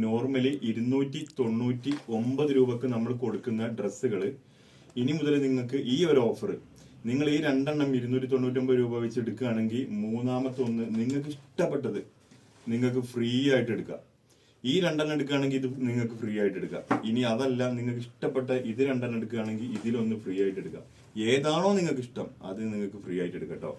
Normally 299 രൂപക്ക് നമ്മൾ കൊടുക്കുന്ന ഡ്രസ്സുകൾ ഇനി മുതൽ നിങ്ങൾക്ക് ഈ ഒരു ഓഫർ നിങ്ങൾ ഈ രണ്ടെണ്ണം 299 രൂപ വെച്ച് എടുക്കുകയാണെങ്കിൽ മൂന്നാമത്തെ ഒന്ന് നിങ്ങൾക്ക് ഇഷ്ടപ്പെട്ടത് നിങ്ങൾക്ക് ഫ്രീ ആയിട്ട് എടുക്കാം. ഈ രണ്ടെണ്ണം എടുക്കുകയാണെങ്കിൽ ഇത് നിങ്ങൾക്ക് ഫ്രീ ആയിട്ട് എടുക്കാം. ഇനി അതല്ല നിങ്ങൾക്ക് ഇഷ്ടപ്പെട്ട ഇത് രണ്ടെണ്ണം എടുക്കുകയാണെങ്കിൽ ഇതിലൊന്ന് ഫ്രീ ആയിട്ട് എടുക്കാം. ഏതാണോ നിങ്ങൾക്ക് ഇഷ്ടം അത് നിങ്ങൾക്ക് ഫ്രീ ആയിട്ട് എടുക്കാം കേട്ടോ.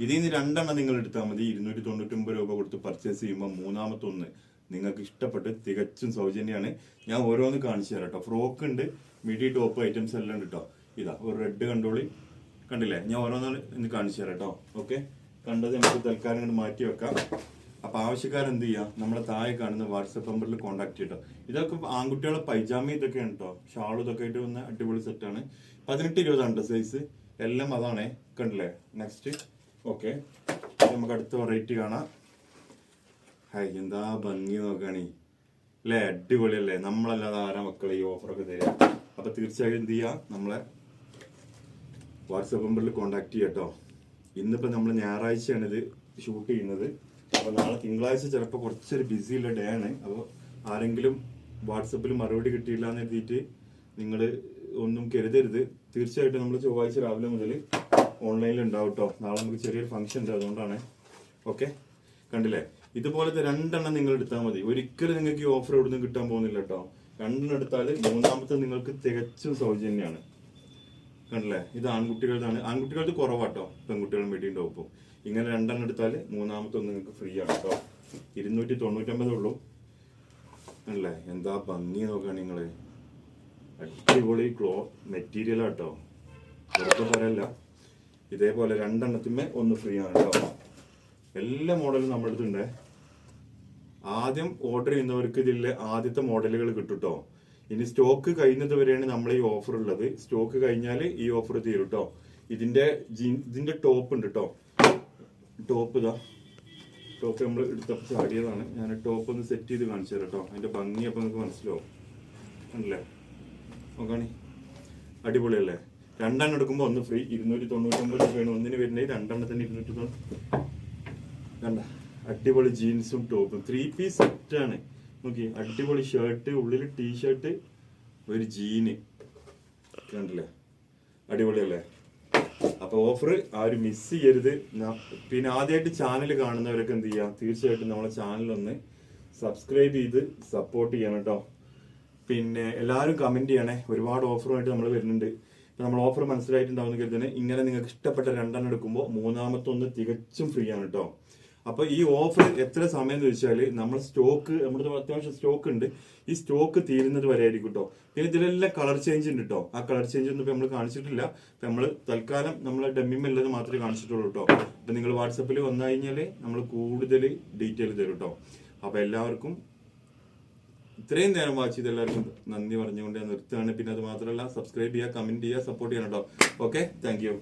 ഇതിൽ നിന്ന് രണ്ടെണ്ണം നിങ്ങൾ എടുത്താൽ മതി. 299 രൂപ കൊടുത്ത് പർച്ചേസ് ചെയ്യുമ്പോൾ മൂന്നാമത്തെ ഒന്ന് നിങ്ങൾക്ക് ഇഷ്ടപ്പെട്ട് തികച്ചും സൗജന്യമാണ്. ഞാൻ ഓരോന്ന് കാണിച്ചു തരാം കേട്ടോ. ഫ്രോക്ക് ഉണ്ട്, മിഡി ടോപ്പ് ഐറ്റംസ് എല്ലാം ഉണ്ട് കേട്ടോ. ഇതാ ഒരു റെഡ് കണ്ടോളി, കണ്ടില്ലേ? ഞാൻ ഓരോന്നാണ് ഇന്ന് കാണിച്ചു തരാം കേട്ടോ. ഓക്കെ, കണ്ടത് നമുക്ക് തൽക്കാലം ഇങ്ങോട്ട് മാറ്റി വെക്കാം. അപ്പൊ ആവശ്യക്കാരെന്ത് ചെയ്യാം, നമ്മുടെ താഴെ കാണുന്ന വാട്സപ്പ് നമ്പറിൽ കോൺടാക്ട് ചെയ്യട്ടോ. ഇതൊക്കെ ആൺകുട്ടികളെ പൈജാമ ഇതൊക്കെയാണ് കേട്ടോ. ഷാളും ഇതൊക്കെ ആയിട്ട് വന്ന അടിപൊളി സെറ്റാണ്. 18-20 സൈസ് എല്ലാം അതാണേ, കണ്ടില്ലേ? നെക്സ്റ്റ് ഓക്കെ, നമുക്ക് അടുത്ത വെറൈറ്റി കാണാം. ഹായ്, എന്താ ഭംഗി നോക്കുകയാണെ അല്ലേ, അടിപൊളിയല്ലേ? നമ്മളല്ലാതെ ആരാ മക്കളെ ഈ ഓഫറൊക്കെ തരിക? അപ്പൊ തീർച്ചയായും എന്ത് ചെയ്യാം, നമ്മളെ വാട്സപ്പ് നമ്പറിൽ കോൺടാക്ട് ചെയ്യട്ടോ. ഇന്നിപ്പോ നമ്മൾ ഞായറാഴ്ചയാണ് ഇത് ഷൂട്ട് ചെയ്യുന്നത്. അപ്പൊ നാളെ തിങ്കളാഴ്ച ചിലപ്പോൾ കുറച്ചൊരു ബിസി ഉള്ള ഡേ ആണ്. അപ്പോൾ ആരെങ്കിലും വാട്സപ്പിൽ മറുപടി കിട്ടിയില്ല എന്ന് എഴുതിയിട്ട് നിങ്ങൾ ഒന്നും കരുതരുത്. തീർച്ചയായിട്ടും നമ്മൾ ചൊവ്വാഴ്ച രാവിലെ മുതൽ ഓൺലൈനിൽ ഉണ്ടാവും കേട്ടോ. നാളെ നമുക്ക് ചെറിയൊരു ഫംഗ്ഷൻ ഉണ്ട്, അതുകൊണ്ടാണ്. ഓക്കെ, കണ്ടില്ലേ? ഇതുപോലത്തെ രണ്ടെണ്ണം നിങ്ങൾ എടുത്താൽ മതി. ഒരിക്കലും നിങ്ങൾക്ക് ഈ ഓഫർ എവിടെ നിന്ന് കിട്ടാൻ പോകുന്നില്ല കേട്ടോ. രണ്ടെണ്ണം എടുത്താൽ മൂന്നാമത്തെ നിങ്ങൾക്ക് തികച്ചും സൗജന്യമാണ്. കണ്ടില്ലേ? ഇത് ആൺകുട്ടികളുടെ ആൺകുട്ടികൾക്ക് കുറവാട്ടോ, പെൺകുട്ടികളും വേണ്ടിയും ടോപ്പും. ഇങ്ങനെ രണ്ടെണ്ണം എടുത്താൽ മൂന്നാമത്തെ ഒന്ന് നിങ്ങൾക്ക് ഫ്രീ ആണ് കേട്ടോ. 299 ഉള്ളൂ. അല്ലേ, എന്താ ഭംഗി നോക്കുക നിങ്ങള്. അടിപൊളി മെറ്റീരിയൽ ആട്ടോ, വെറുതെ പറയല്ല. ഇതേപോലെ രണ്ടെണ്ണത്തിന്മേ ഒന്ന് ഫ്രീ ആണ് കേട്ടോ. എല്ലാ മോഡലും നമ്മുടെ അടുത്തുണ്ട്. ആദ്യം ഓർഡർ ചെയ്യുന്നവർക്ക് ഇതിലെ ആദ്യത്തെ മോഡലുകൾ കിട്ടും കേട്ടോ. ഇനി സ്റ്റോക്ക് കഴിയുന്നത് വരെയാണ് നമ്മൾ ഈ ഓഫർ ഉള്ളത്. സ്റ്റോക്ക് കഴിഞ്ഞാൽ ഈ ഓഫർ തീരും കേട്ടോ. ഇതിന്റെ ടോപ്പ് ഉണ്ട് കേട്ടോ. ടോപ്പ് ഇതാ, ടോപ്പ് നമ്മൾ എടുത്തപ്പോൾ ചാടിയതാണ്. ഞാൻ ടോപ്പ് ഒന്ന് സെറ്റ് ചെയ്ത് കാണിച്ചു തരാം കേട്ടോ. അതിന്റെ ഭംഗി അപ്പൊ നിങ്ങൾക്ക് മനസ്സിലാവും. അല്ലേ, നോക്കാണി അടിപൊളിയല്ലേ? രണ്ടെണ്ണം എടുക്കുമ്പോൾ ഒന്ന് ഫ്രീ. 299 രൂപയാണ് ഒന്നിന് വരുന്നത്. രണ്ടെണ്ണത്തിന് 290. കണ്ട അടിപൊളി ജീൻസും ടോപ്പും 3 പീസ് സെറ്റാണ്. നോക്കി, അടിപൊളി ഷർട്ട്, ഉള്ളിൽ ടീഷർട്ട്, ഒരു ജീന്. കണ്ടില്ലേ, അടിപൊളിയല്ലേ? അപ്പൊ ഓഫർ ആരും മിസ് ചെയ്യരുത്. പിന്നെ ആദ്യമായിട്ട് ചാനൽ കാണുന്നവരൊക്കെ എന്ത് ചെയ്യാം, തീർച്ചയായിട്ടും നമ്മളെ ചാനലൊന്ന് സബ്സ്ക്രൈബ് ചെയ്ത് സപ്പോർട്ട് ചെയ്യണം കേട്ടോ. പിന്നെ എല്ലാവരും കമന്റ് ചെയ്യണേ. ഒരുപാട് ഓഫറുമായിട്ട് നമ്മൾ വരുന്നുണ്ട്. ഇപ്പൊ നമ്മൾ ഓഫർ മനസ്സിലായിട്ടുണ്ടാവുന്ന കരുതുന്നത് ഇങ്ങനെ നിങ്ങൾക്ക് ഇഷ്ടപ്പെട്ട രണ്ടെണ്ണം എടുക്കുമ്പോൾ മൂന്നാമത്തെ ഒന്ന് തികച്ചും ഫ്രീ ആണ് കേട്ടോ. അപ്പൊ ഈ ഓഫർ എത്ര സമയം എന്ന് വെച്ചാല് നമ്മൾ സ്റ്റോക്ക്, നമ്മുടെ അത്യാവശ്യം സ്റ്റോക്ക് ഉണ്ട്. ഈ സ്റ്റോക്ക് തീരുന്നത് വരെ ആയിരിക്കും കേട്ടോ. പിന്നെ ഇതിലെല്ലാം കളർ ചേഞ്ച് ഉണ്ട് കേട്ടോ. ആ കളർ ചേഞ്ച് ഒന്നും ഇപ്പൊ നമ്മൾ കാണിച്ചിട്ടില്ല. ഇപ്പൊ നമ്മൾ തൽക്കാലം നമ്മൾ ഡെമ്മിമല്ലത് മാത്രമേ കാണിച്ചിട്ടുള്ളൂ കേട്ടോ. അപ്പൊ നിങ്ങൾ വാട്സപ്പിൽ വന്നു കഴിഞ്ഞാല് നമ്മൾ കൂടുതൽ ഡീറ്റെയിൽ തരും കേട്ടോ. അപ്പൊ എല്ലാവർക്കും ഇത്രയും നേരം വാച്ച് ചെയ്ത് എല്ലാവർക്കും നന്ദി പറഞ്ഞുകൊണ്ട് ഞാൻ നിർത്തുകയാണ്. പിന്നെ അത് മാത്രമല്ല, സബ്സ്ക്രൈബ് ചെയ്യുക, കമന്റ് ചെയ്യുക, സപ്പോർട്ട് ചെയ്യണം കേട്ടോ. Okay, thank you.